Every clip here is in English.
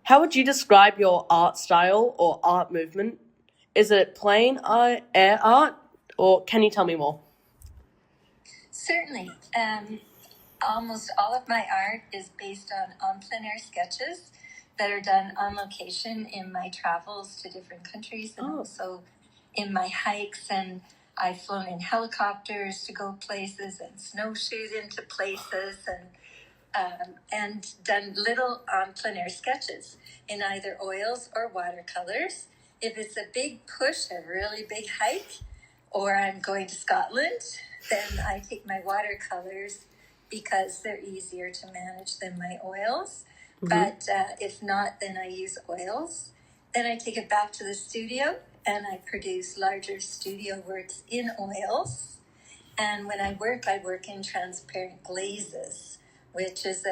How would you describe your art style or art movement? Is it plain air art, or can you tell me more? Certainly. Almost all of my art is based on plein air sketches that are done on location in my travels to different countries and also in my hikes. And I've flown in helicopters to go places and snowshoed into places and done little plein air sketches in either oils or watercolors. If it's a big push, a really big hike, or I'm going to Scotland, then I take my watercolors because they're easier to manage than my oils. Mm-hmm. But if not, then I use oils. Then I take it back to the studio and I produce larger studio works in oils. And when I work in transparent glazes, which is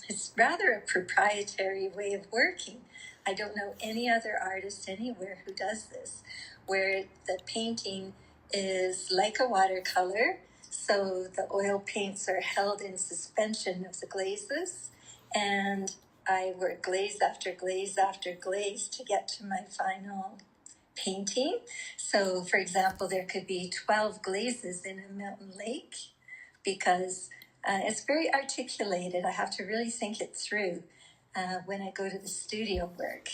it's rather a proprietary way of working. I don't know any other artist anywhere who does this, where the painting is like a watercolor. So the oil paints are held in suspension of the glazes, and I work glaze after glaze after glaze to get to my final painting. So, for example, there could be 12 glazes in a mountain lake because it's very articulated. I have to really think it through when I go to the studio work,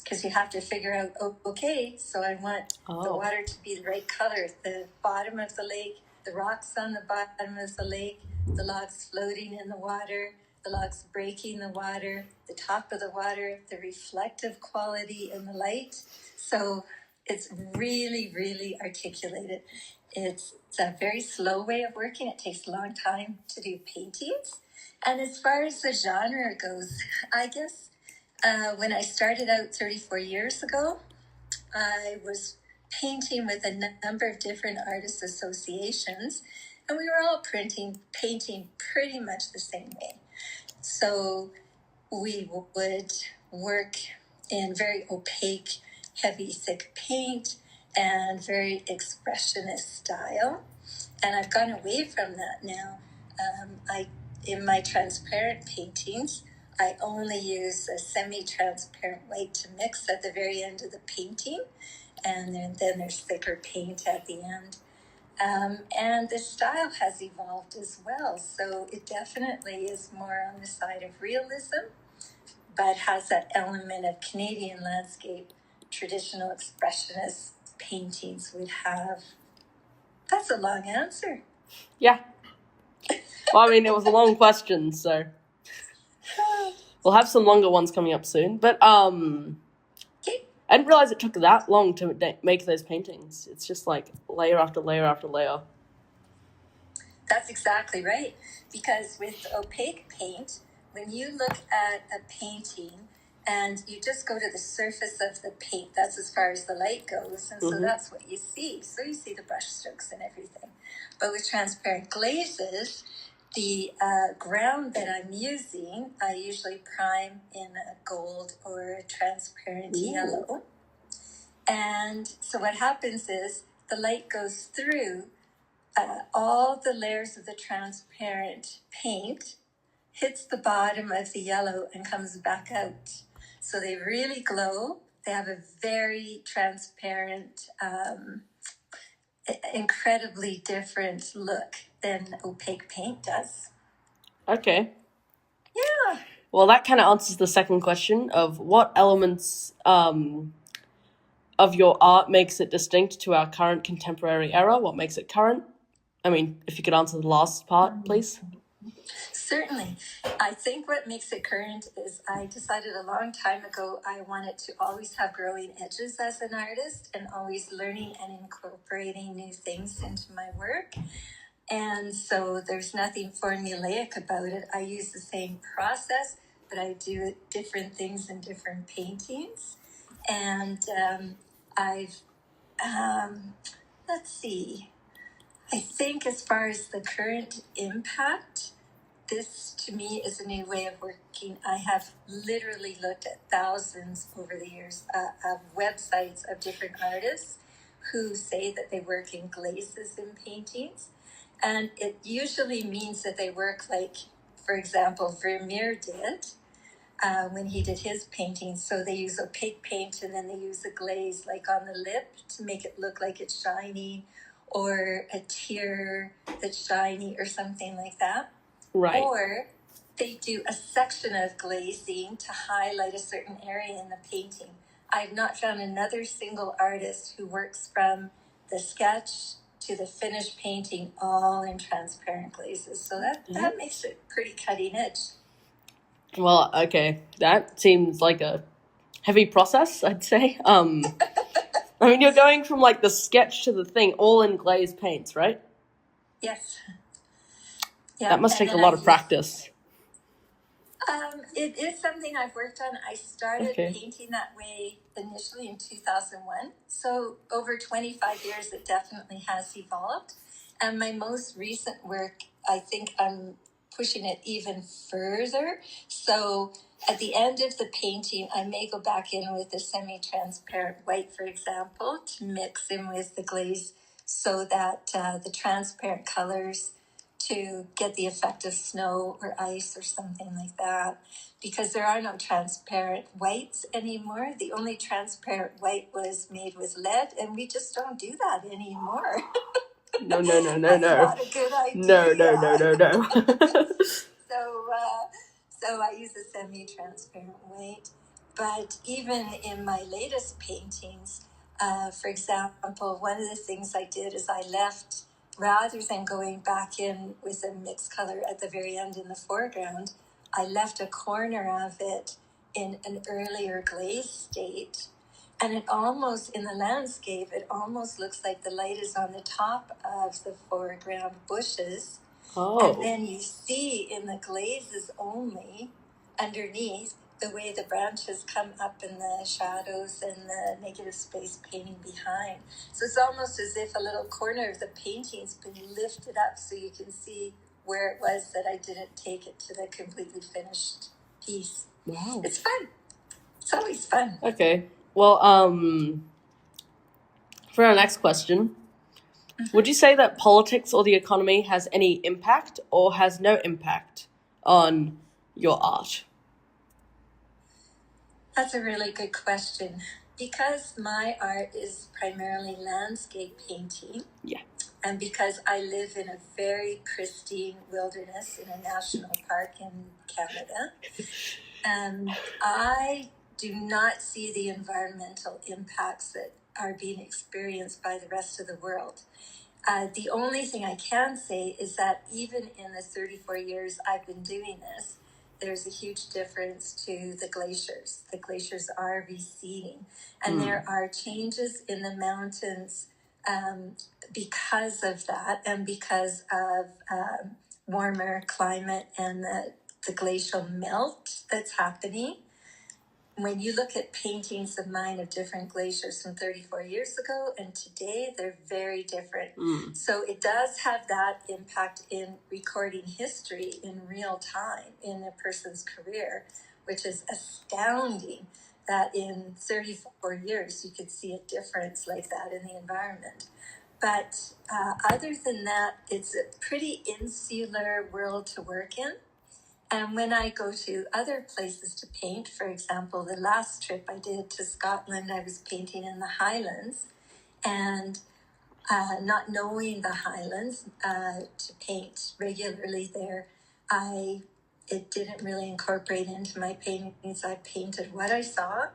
because you have to figure out, okay, so I want the water to be the right color, the bottom of the lake, the rocks on the bottom of the lake, the logs floating in the water, the logs breaking the water, the top of the water, the reflective quality in the light. So it's really, really articulated. It's a very slow way of working. It takes a long time to do paintings. And as far as the genre goes, I guess when I started out 34 years ago, I was painting with a number of different artist associations, and we were all painting pretty much the same way. So we would work in very opaque, heavy, thick paint and very expressionist style. And I've gone away from that now. In my transparent paintings, I only use a semi-transparent white to mix at the very end of the painting. And then there's thicker paint at the end. And the style has evolved as well. So it definitely is more on the side of realism, but has that element of Canadian landscape, traditional expressionist paintings would have. That's a long answer. Yeah. Well, I mean, it was a long question, so we'll have some longer ones coming up soon. But Okay. I didn't realize it took that long to make those paintings. It's just like layer after layer after layer. That's exactly right. Because with opaque paint, when you look at a painting and you just go to the surface of the paint, that's as far as the light goes. And so that's what you see. So you see the brush strokes and everything. But with transparent glazes, the ground that I'm using, I usually prime in a gold or a transparent yellow. And so what happens is the light goes through all the layers of the transparent paint, hits the bottom of the yellow and comes back out. So they really glow. They have a very transparent, incredibly different look than opaque paint does. Okay. Yeah. Well, that kind of answers the second question of what elements of your art makes it distinct to our current contemporary era? What makes it current? I mean, if you could answer the last part, please. Certainly. I think what makes it current is I decided a long time ago I wanted to always have growing edges as an artist and always learning and incorporating new things into my work. And so there's nothing formulaic about it. I use the same process, but I do different things in different paintings. And let's see. I think as far as the current impact, this to me is a new way of working. I have literally looked at thousands over the years of websites of different artists who say that they work in glazes in paintings. And it usually means that they work like, for example, Vermeer did. when he did his paintings. So they use opaque paint and then they use a glaze like on the lip to make it look like it's shiny, or a tear that's shiny or something like that. Right. Or they do a section of glazing to highlight a certain area in the painting. I've not found another single artist who works from the sketch to the finished painting all in transparent glazes. So that makes it pretty cutting edge. Well, okay, that seems like a heavy process, I'd say. I mean, you're going from like the sketch to the thing all in glazed paints, right? Yes. Yeah, that must take a lot of practice. It is something I've worked on. I started painting that way initially in 2001. So over 25 years, it definitely has evolved. And my most recent work, I think I'm pushing it even further. So at the end of the painting, I may go back in with a semi-transparent white, for example, to mix in with the glaze so that the transparent colors to get the effect of snow or ice or something like that, because there are no transparent whites anymore. The only transparent white was made with lead, and we just don't do that anymore. No. That's not a good idea. No. So I use a semi-transparent white. But even in my latest paintings, for example, one of the things I did is I left, rather than going back in with a mixed color at the very end in the foreground, I left a corner of it in an earlier glaze state. And it almost, in the landscape, it almost looks like the light is on the top of the foreground bushes. Oh. And then you see in the glazes only, underneath, the way the branches come up in the shadows and the negative space painting behind. So it's almost as if a little corner of the painting's been lifted up so you can see where it was that I didn't take it to the completely finished piece. Wow. It's fun. It's always fun. Okay. Well, for our next question, would you say that politics or the economy has any impact or has no impact on your art? That's a really good question. Because my art is primarily landscape painting, and because I live in a very pristine wilderness in a national park in Canada, I do not see the environmental impacts that are being experienced by the rest of the world. The only thing I can say is that even in the 34 years I've been doing this, there's a huge difference to the glaciers. The glaciers are receding, and there are changes in the mountains because of that, and because of warmer climate and the glacial melt that's happening. When you look at paintings of mine of different glaciers from 34 years ago and today, they're very different. So it does have that impact in recording history in real time in a person's career, which is astounding that in 34 years you could see a difference like that in the environment. But other than that, it's a pretty insular world to work in. And when I go to other places to paint, for example, the last trip I did to Scotland, I was painting in the Highlands, and not knowing the Highlands to paint regularly there, it didn't really incorporate into my paintings. I painted what I saw,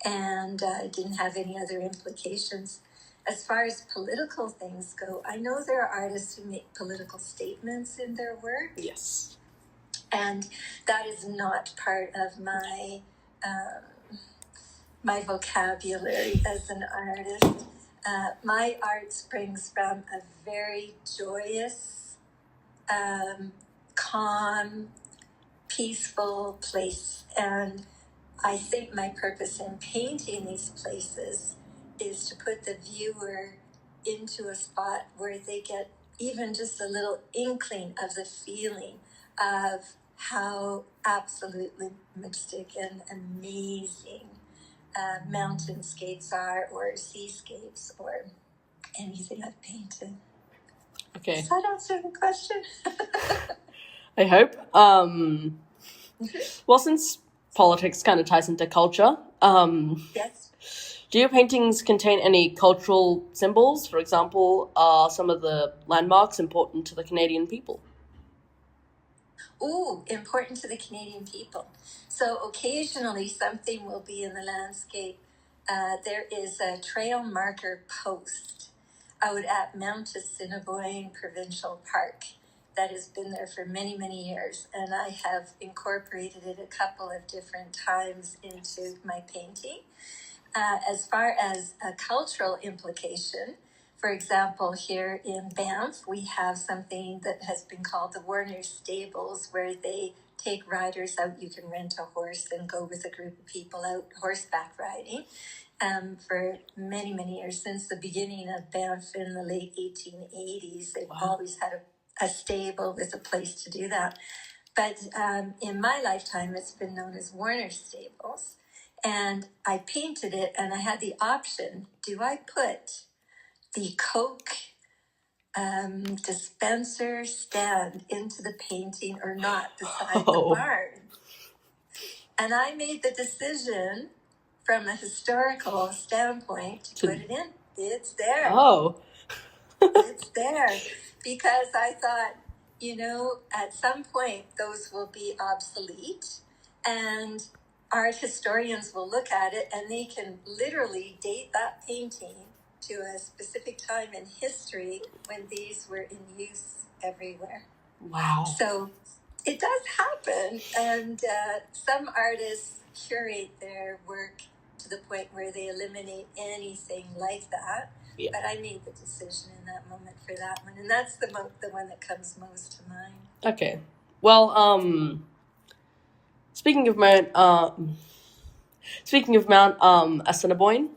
and it didn't have any other implications. As far as political things go, I know there are artists who make political statements in their work. Yes. And that is not part of my my vocabulary as an artist. My art springs from a very joyous, calm, peaceful place. And I think my purpose in painting these places is to put the viewer into a spot where they get even just a little inkling of the feeling of how absolutely majestic and amazing mountainscapes are, or seascapes, or anything I've painted. Okay. Does that answer the question? I hope. Well, since politics kind of ties into culture. Yes. Do your paintings contain any cultural symbols? For example, are some of the landmarks important to the Canadian people? Ooh, important to the Canadian people. So occasionally something will be in the landscape. There is a trail marker post out at Mount Assiniboine Provincial Park that has been there for many, many years. And I have incorporated it a couple of different times into my painting. As far as a cultural implication, for example, here in Banff, we have something that has been called the Warner Stables, where they take riders out. You can rent a horse and go with a group of people out horseback riding. For many, many years, since the beginning of Banff in the late 1880s, they've always had a stable with a place to do that. But in my lifetime, it's been known as Warner Stables. And I painted it, and I had the option, do I put the Coke dispenser stand into the painting or not beside the barn? And I made the decision from a historical standpoint to put it in. It's there. It's there. Because I thought, at some point those will be obsolete, and art historians will look at it and they can literally date that painting to a specific time in history when these were in use everywhere. Wow. So it does happen, and some artists curate their work to the point where they eliminate anything like that. Yeah. But I made the decision in that moment for that one, and that's the one that comes most to mind. Okay. Well, speaking of Mount Assiniboine,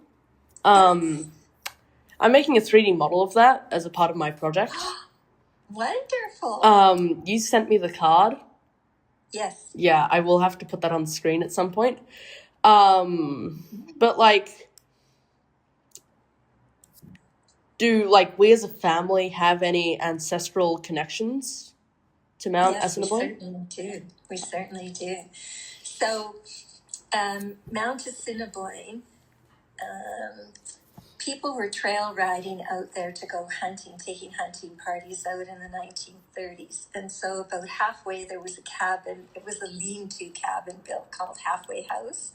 Yes. I'm making a 3D model of that as a part of my project. Wonderful. You sent me the card. Yes. Yeah, I will have to put that on the screen at some point. But do we as a family have any ancestral connections to Mount Assiniboine? We certainly do. So, Mount Assiniboine, people were trail riding out there to go hunting, taking hunting parties out in the 1930s. And so about halfway there was a cabin. It was a lean-to cabin built called Halfway House.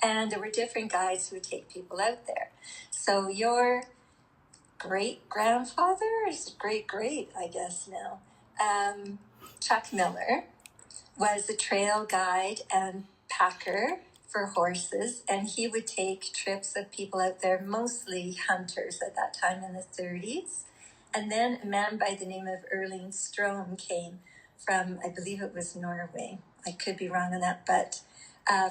And there were different guides who would take people out there. So your great-grandfather is great, I guess now, Chuck Miller, was a trail guide and packer for horses, and he would take trips of people out there, mostly hunters at that time in the 30s. And then a man by the name of Erling Strom came from, I believe it was Norway. I could be wrong on that, but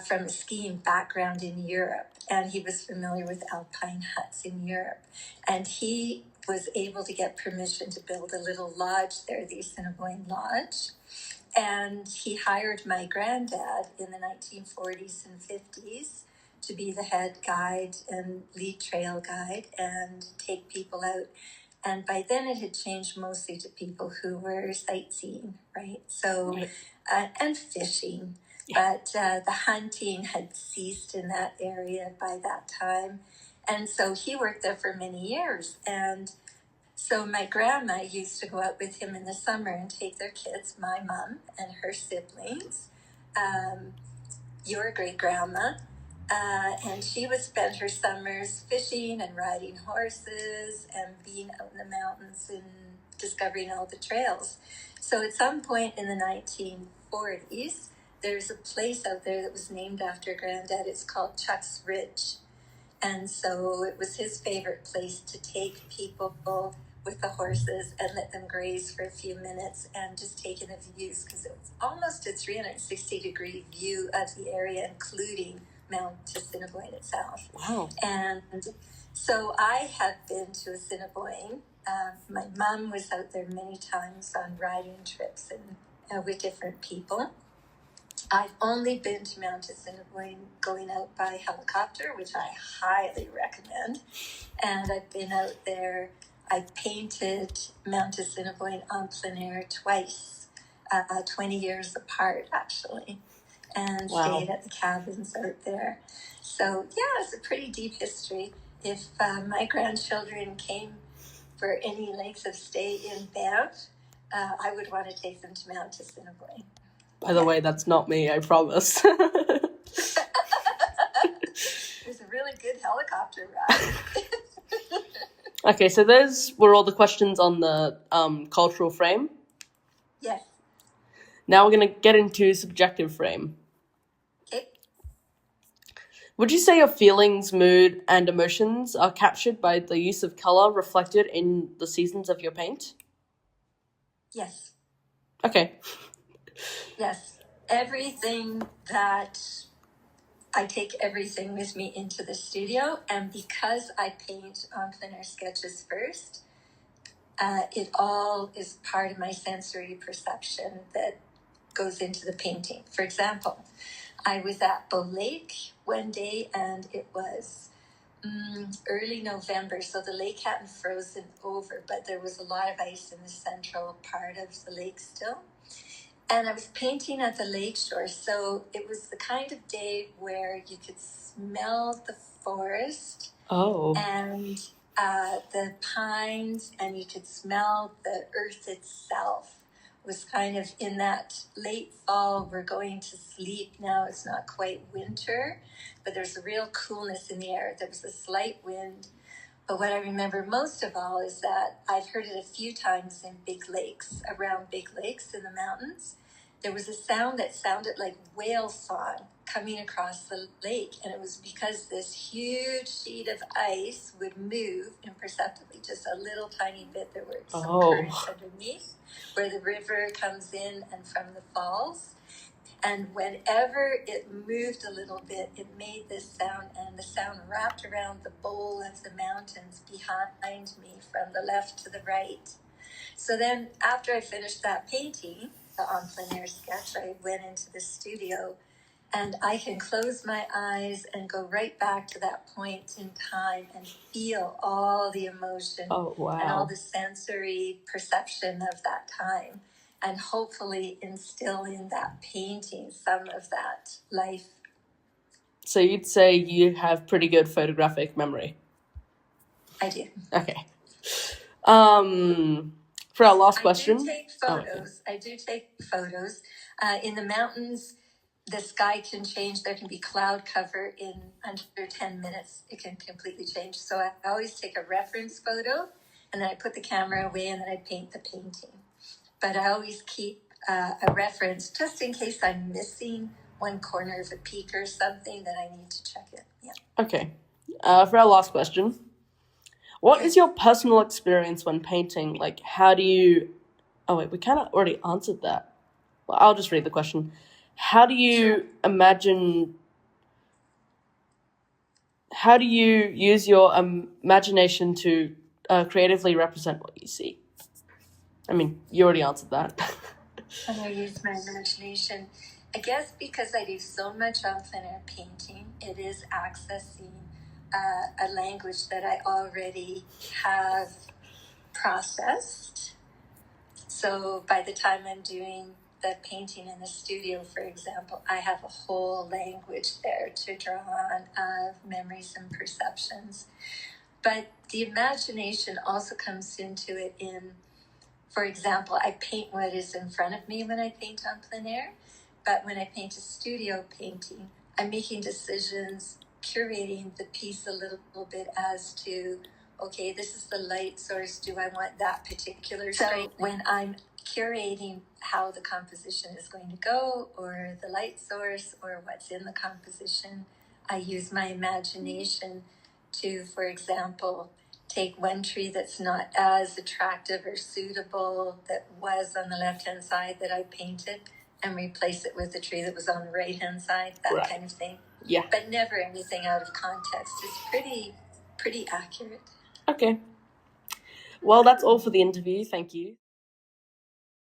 from a skiing background in Europe. And he was familiar with alpine huts in Europe. And he was able to get permission to build a little lodge there, the Assiniboine Lodge. And he hired my granddad in the 1940s and 50s to be the head guide and lead trail guide and take people out. And by then it had changed mostly to people who were sightseeing, right? So, and fishing. Yeah. But the hunting had ceased in that area by that time. And so he worked there for many years. And so my grandma used to go out with him in the summer and take their kids, my mom and her siblings, your great-grandma, and she would spend her summers fishing and riding horses and being out in the mountains and discovering all the trails. So at some point in the 1940s, there's a place out there that was named after Granddad. It's called Chuck's Ridge. And so it was his favorite place to take people with the horses and let them graze for a few minutes and just take in the views, because it was almost a 360-degree view of the area, including Mount Assiniboine itself. Wow. And so I have been to Assiniboine. My mom was out there many times on riding trips and with different people. I've only been to Mount Assiniboine going out by helicopter, which I highly recommend. And I've been out there. I painted Mount Assiniboine en plein air twice, 20 years apart, actually. and Wow. stayed at the cabins out there. So yeah, it's a pretty deep history. If my grandchildren came for any length of stay in Banff, I would want to take them to Mount Assiniboine. By the way, that's not me, I promise. There's a really good helicopter ride. Okay, so those were all the questions on the cultural frame. Yes. Now we're going to get into subjective frame. Okay. Would you say your feelings, mood, and emotions are captured by the use of color reflected in the seasons of your paint? Yes. Okay. Yes. Everything that I take everything with me into the studio, and because I paint on plein air sketches first, it all is part of my sensory perception that goes into the painting. For example, I was at Bow Lake one day, and it was early November, so the lake hadn't frozen over, but there was a lot of ice in the central part of the lake still. And I was painting at the lakeshore, so it was the kind of day where you could smell the forest and the pines, and you could smell the earth itself. It was kind of in that late fall, we're going to sleep now. It's not quite winter, but there's a real coolness in the air. There was a slight wind. But what I remember most of all is that I've heard it a few times in big lakes, around big lakes in the mountains. There was a sound that sounded like whale song coming across the lake. And it was because this huge sheet of ice would move imperceptibly, just a little tiny bit. There were some currents underneath where the river comes in and from the falls. And whenever it moved a little bit, it made this sound, and the sound wrapped around the bowl of the mountains behind me from the left to the right. So then after I finished that painting, the en plein air sketch, I went into the studio, and I can close my eyes and go right back to that point in time and feel all the emotion and all the sensory perception of that time, and hopefully instill in that painting some of that life. So you'd say you have pretty good photographic memory? I do. Okay. For our last question. I do take photos. I do take photos. In the mountains, the sky can change. There can be cloud cover in under 10 minutes. It can completely change. So I always take a reference photo, and then I put the camera away, and then I paint the painting. But I always keep a reference just in case I'm missing one corner of a peak or something that I need to check it. Yeah. Okay. For our last question, what is your personal experience when painting? Like, how do you... Oh, wait, we kind of already answered that. Well, I'll just read the question. How do you imagine... How do you use your imagination to creatively represent what you see? I mean, you already answered that. And I use my imagination. I guess because I do so much en plein air painting, it is accessing a language that I already have processed. So by the time I'm doing the painting in the studio, for example, I have a whole language there to draw on of memories and perceptions. But the imagination also comes into it in, for example, I paint what is in front of me when I paint en plein air, but when I paint a studio painting, I'm making decisions, curating the piece a little bit as to, okay, this is the light source. Do I want that particular straightening? So when I'm curating how the composition is going to go, or the light source, or what's in the composition, I use my imagination to, for example, take one tree that's not as attractive or suitable that was on the left-hand side that I painted and replace it with the tree that was on the right-hand side, that kind of thing. Yeah. But never anything out of context. It's pretty accurate. Okay. Well, that's all for the interview. Thank you.